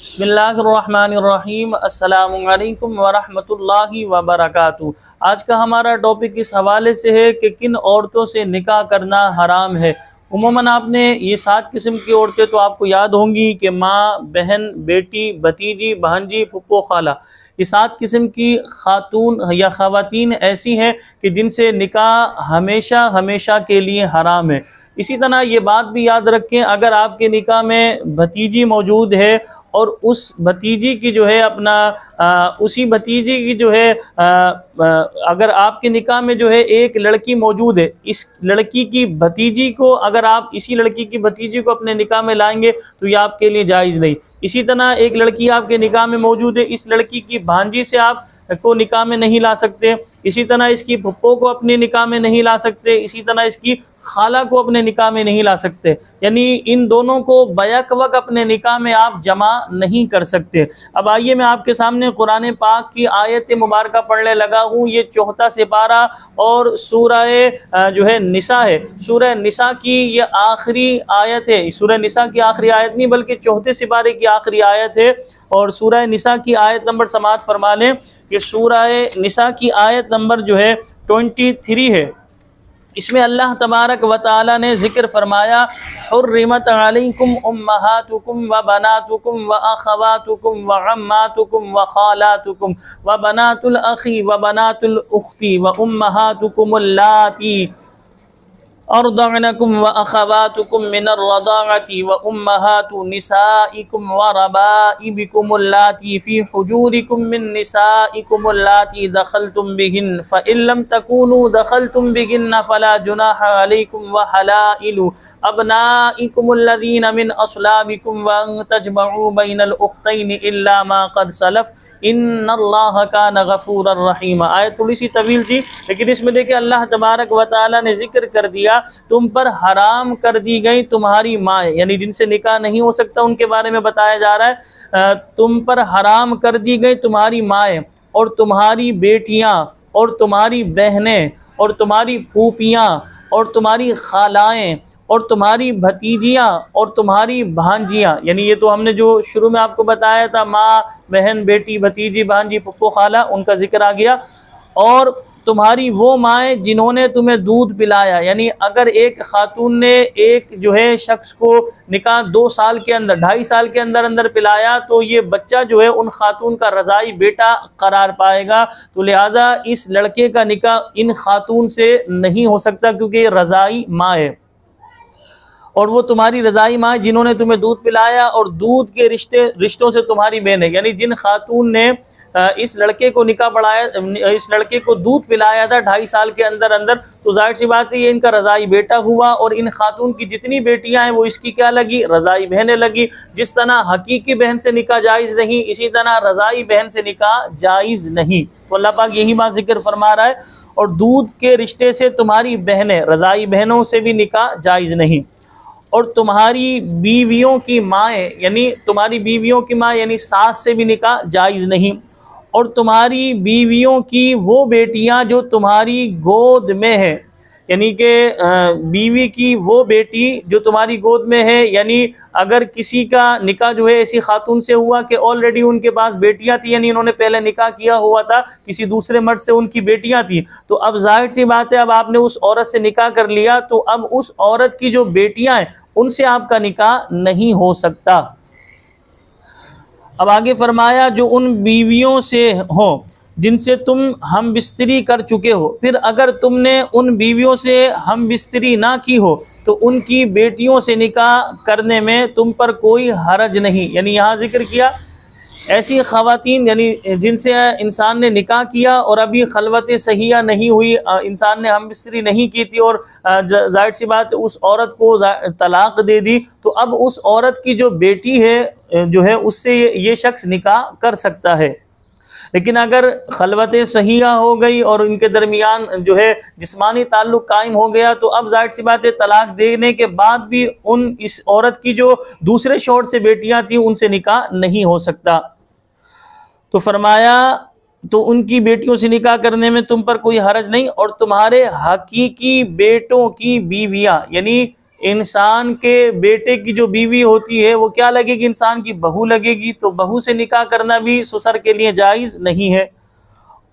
बिस्मिल्लाहिर्रहमानिर्रहीम। अस्सलामु अलैकुम वरहमतुल्लाहि वबरकातुहू। आज का हमारा टॉपिक इस हवाले से है कि किन औरतों से निकाह करना हराम है। उमूमन आपने ये 7 किस्म की औरतें तो आपको याद होंगी कि माँ, बहन, बेटी, भतीजी, भांजी, फुप्पो, खाला। ये 7 किस्म की खातून या ख़वातीन ऐसी हैं कि जिनसे निकाह हमेशा हमेशा के लिए हराम है। इसी तरह ये बात भी याद रखें, अगर आपके निकाह में भतीजी मौजूद है और उस भतीजी की जो है उसी भतीजी की जो है अगर आपके निकाह में जो है एक लड़की मौजूद है, इस लड़की की भतीजी को अगर आप इसी लड़की की भतीजी को अपने निकाह में लाएंगे तो ये आपके लिए जायज़ नहीं। इसी तरह एक लड़की आपके निकाह में मौजूद है, इस लड़की की भांजी से आप को निकाह में नहीं ला सकते। इसी तरह इसकी फुप्पो को अपने निकाह में नहीं ला सकते। इसी तरह इसकी खाला को अपने निकाह में नहीं ला सकते। यानी इन दोनों को बैक वक्त अपने निकाह में आप जमा नहीं कर सकते। अब आइए मैं आपके सामने कुरान पाक की आयत मुबारक पढ़ने लगा हूँ। ये 4था सिपारा और सूरह जो है निसा है। सूरह निसा की ये आखिरी आयत है। सूरह निसा की आखिरी आयत नहीं बल्कि 4थे सिपारे की आखिरी आयत है। और सूरह निसा की आयत नंबर समात फरमा लें कि सूरह निसा की आयत नंबर जो है 23 है। इसमें अल्लाह तबारक व तआला ने ज़िक्र फरमाया, हुर्रिमत अलैकुम उम्महातुकुम व बनातुकुम व अख़वातुकुम व अम्मातुकुम व ख़ालातुकुम व बनातुल अख़ी व बनातुल उख़्ती व उम्महातुकुम अल्लाती अर्दअनकुम व अख़वातुकुम मिनर रज़ाअति व उम्महातु निसाइकुम व रबाइबिकुम अल्लाती फ़ी हुजूरिकुम मिन निसाइकुम अल्लाती दख़लतुम बिहिन फ़इन लम तकूनू दख़लतुम बिहिन फ़ला जुनाह अलैकुम व हलाइलु अबनाइकुम अल्लज़ीना मिन अस्लाबिकुम व अन तजमऊ बैनल उख़्तैनि इल्ला मा क़द सलफ़ इन्नल्लाह कान गफूरर रहीम। आयत थोड़ी सी तवील थी, लेकिन इसमें देखिए अल्लाह तबारक व तआला ने जिक्र कर दिया, तुम पर हराम कर दी गई तुम्हारी माँ, यानी जिनसे निकाह नहीं हो सकता उनके बारे में बताया जा रहा है। तुम पर हराम कर दी गई तुम्हारी माएँ और तुम्हारी बेटियाँ और तुम्हारी बहनें और तुम्हारी फूफियाँ और तुम्हारी खालाएँ और तुम्हारी भतीजियाँ और तुम्हारी भांजियाँ। यानी ये तो हमने जो शुरू में आपको बताया था, माँ, बहन, बेटी, भतीजी, भांजी, फुप्पो, खाला, उनका जिक्र आ गया। और तुम्हारी वो माएँ जिन्होंने तुम्हें दूध पिलाया। यानी अगर एक खातून ने एक जो है शख्स को निकाह 2 साल के अंदर, 2.5 साल के अंदर अंदर पिलाया तो ये बच्चा जो है उन खातून का रज़ाई बेटा करार पाएगा। तो लिहाजा इस लड़के का निकाह इन खातून से नहीं हो सकता क्योंकि ये रज़ाई माँ है। और वो तुम्हारी रज़ाई माँ जिन्होंने तुम्हें दूध पिलाया और दूध के रिश्तों से तुम्हारी बहन है। यानी जिन खातून ने इस लड़के को निकाह पढ़ाया, इस लड़के को दूध पिलाया था 2.5 साल के अंदर अंदर, तो जाहिर सी बात है ये इनका रज़ाई बेटा हुआ। और इन खातून की जितनी बेटियां हैं वो इसकी क्या लगी, रज़ाई बहनें लगी। जिस तरह हकीकी बहन से निकाह जायज़ नहीं, इसी तरह रज़ाई बहन से निकाह जायज़ नहीं। तो अल्लाह पाक यही बात जिक्र फरमा रहा है। और दूध के रिश्ते से तुम्हारी बहनें, रज़ाई बहनों से भी निकाह जायज़ नहीं। और तुम्हारी बीवियों की माएँ, यानी तुम्हारी बीवियों की माँ यानी सास से भी निकाह जायज़ नहीं। और तुम्हारी बीवियों की वो बेटियां जो तुम्हारी गोद में है, यानी कि बीवी की वो बेटी जो तुम्हारी गोद में है। यानी अगर किसी का निकाह जो है ऐसी खातून से हुआ कि ऑलरेडी उनके पास बेटियां थी, यानी इन्होंने पहले निकाह किया हुआ था किसी दूसरे मर्द से, उनकी बेटियां थी, तो अब जाहिर सी बात है अब आपने उस औरत से निकाह कर लिया तो अब उस औरत की जो बेटियां हैं उनसे आपका निकाह नहीं हो सकता। अब आगे फरमाया, जो उन बीवियों से हो जिनसे तुम हम बिस्तरी कर चुके हो, फिर अगर तुमने उन बीवियों से हम बिस्तरी ना की हो तो उनकी बेटियों से निकाह करने में तुम पर कोई हरज नहीं। यानी यहाँ जिक्र किया ऐसी ख़वातीन यानी जिनसे इंसान ने निकाह किया और अभी खलवत सहिया नहीं हुई, इंसान ने हम बिस्तरी नहीं की थी और जाहिर सी बात उस औरत को तलाक दे दी, तो अब उस औरत की जो बेटी है जो है उससे ये शख्स निकाह कर सकता है। लेकिन अगर खलवत सहिया हो गई और इनके दरमियान जो है जिस्मानी ताल्लुक़ कायम हो गया तो अब जाहिर सी बात है तलाक देने के बाद भी इस औरत की जो दूसरे शौहर से बेटियां थी उनसे निकाह नहीं हो सकता। तो फरमाया तो उनकी बेटियों से निकाह करने में तुम पर कोई हरज नहीं। और तुम्हारे हकीकी बेटों की बीवियां, यानी इंसान के बेटे की जो बीवी होती है वो क्या लगेगी, इंसान की बहू लगेगी, तो बहू से निकाह करना भी ससुर के लिए जायज़ नहीं है।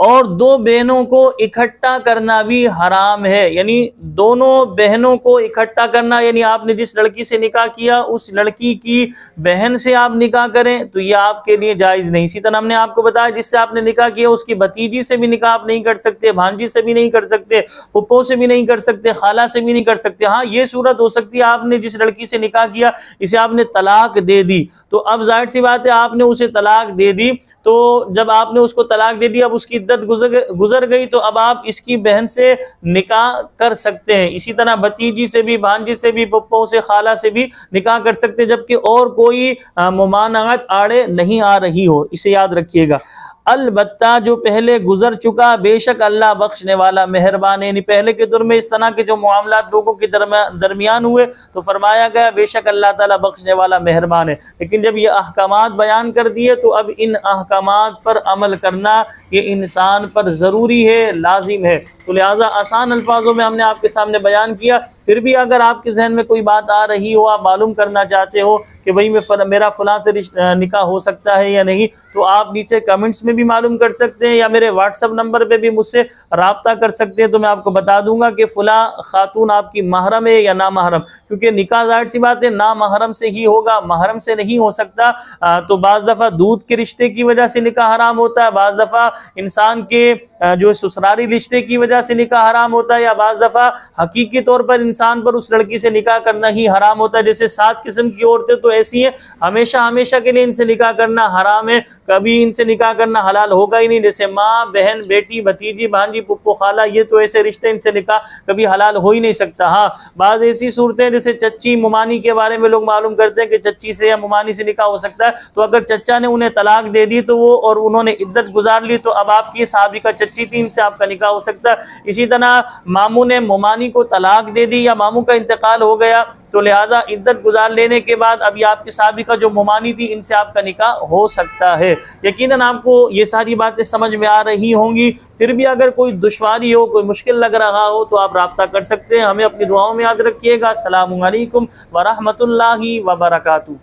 और दो बहनों को इकट्ठा करना भी हराम है, यानी दोनों बहनों को इकट्ठा करना, यानी आपने जिस लड़की से निकाह किया उस लड़की की बहन से आप निकाह करें तो ये आपके लिए जायज़ नहीं। इसी तरह हमने आपको बताया जिससे आपने निकाह किया उसकी भतीजी से भी निकाह आप नहीं कर सकते, भांजी से भी नहीं कर सकते, पुप्पो से भी नहीं कर सकते, खाला से भी नहीं कर सकते। हाँ, ये सूरत हो सकती है आपने जिस लड़की से निकाह किया इसे आपने तलाक दे दी, तो अब जाहिर सी बात है आपने उसे तलाक दे दी, तो जब आपने उसको तलाक दे दी अब उसकी इद्दत गुजर गई, तो अब आप इसकी बहन से निकाह कर सकते हैं। इसी तरह भतीजी से भी, भांजी से भी, पप्पो से, खाला से भी निकाह कर सकते हैं, जबकि और कोई मुमानअत आड़े नहीं आ रही हो, इसे याद रखिएगा। अलबत्ता जो पहले गुजर चुका बेशक अल्लाह बख्शने वाला मेहरबान है, यानी पहले के दौर में इस तरह के जो मामलात लोगों के दरमियान हुए तो फरमाया गया बेशक अल्लाह ताला बख्शने वाला मेहरबान है। लेकिन जब ये अहकामात बयान कर दिए तो अब इन अहकामात पर अमल करना ये इंसान पर ज़रूरी है, लाजिम है। तो लिहाजा आसान अल्फाजों में हमने आपके सामने बयान किया। फिर भी अगर आपके जहन में कोई बात आ रही हो, आप मालूम करना चाहते हो कि भाई मेरा फ़लाँ से निकाह हो सकता है या नहीं, तो आप नीचे कमेंट्स में भी मालूम कर सकते हैं या मेरे व्हाट्सअप नंबर पे भी मुझसे रब्ता कर सकते हैं। तो मैं आपको बता दूंगा कि फ़लाँ खातून आपकी महरम है या ना महरम, क्योंकि निकाह ज़ाहिर सी बात है ना महरम से ही होगा, महरम से नहीं हो सकता। तो बाज़ दफ़ा दूध के रिश्ते की वजह से निकाह हराम होता है, बाज़ दफ़ा इंसान के जो ससुराली रिश्ते की वजह से निकाह हराम होता है, या बाज़ दफ़ा हकीकी तौर पर इंसान पर उस लड़की से निकाह करना ही हराम होता है। जैसे 7 किस्म की औरतें तो ऐसी हैं हमेशा हमेशा के लिए इनसे निकाह करना हराम है, कभी इनसे निकाह करना हलाल होगा ही नहीं। जैसे माँ, बहन, बेटी, भतीजी, भांजी, पुप्पो, खाला, ये तो ऐसे रिश्ते इनसे निकाह कभी हलाल हो ही नहीं सकता। हाँ, बाज़ ऐसी सूरतें जैसे चच्ची, मुमानी के बारे में लोग मालूम करते हैं कि चच्ची से या मुमानी से निकाह हो सकता है, तो अगर चच्चा ने उन्हें तलाक दे दी तो वो और उन्होंने इद्दत गुजार ली तो अब आपकी साबिका चच्ची थी, इनसे आपका निकाह हो सकता है। इसी तरह मामू ने मुमानी को तलाक दे दी या मामू का इंतकाल हो गया, तो लिहाजा इद्दत गुजार लेने के बाद अभी आपकी साबिका जो मुमानी थी इनसे आपका निकाह हो सकता है। यकीनन आपको ये सारी बातें समझ में आ रही होंगी। फिर भी अगर कोई दुश्वारी हो, कोई मुश्किल लग रहा हो तो आप रब्ता कर सकते हैं। हमें अपनी दुआओं में याद रखिएगा। अस्सलामु अलैकुम व रहमतुल्लाहि व बरकातुहू।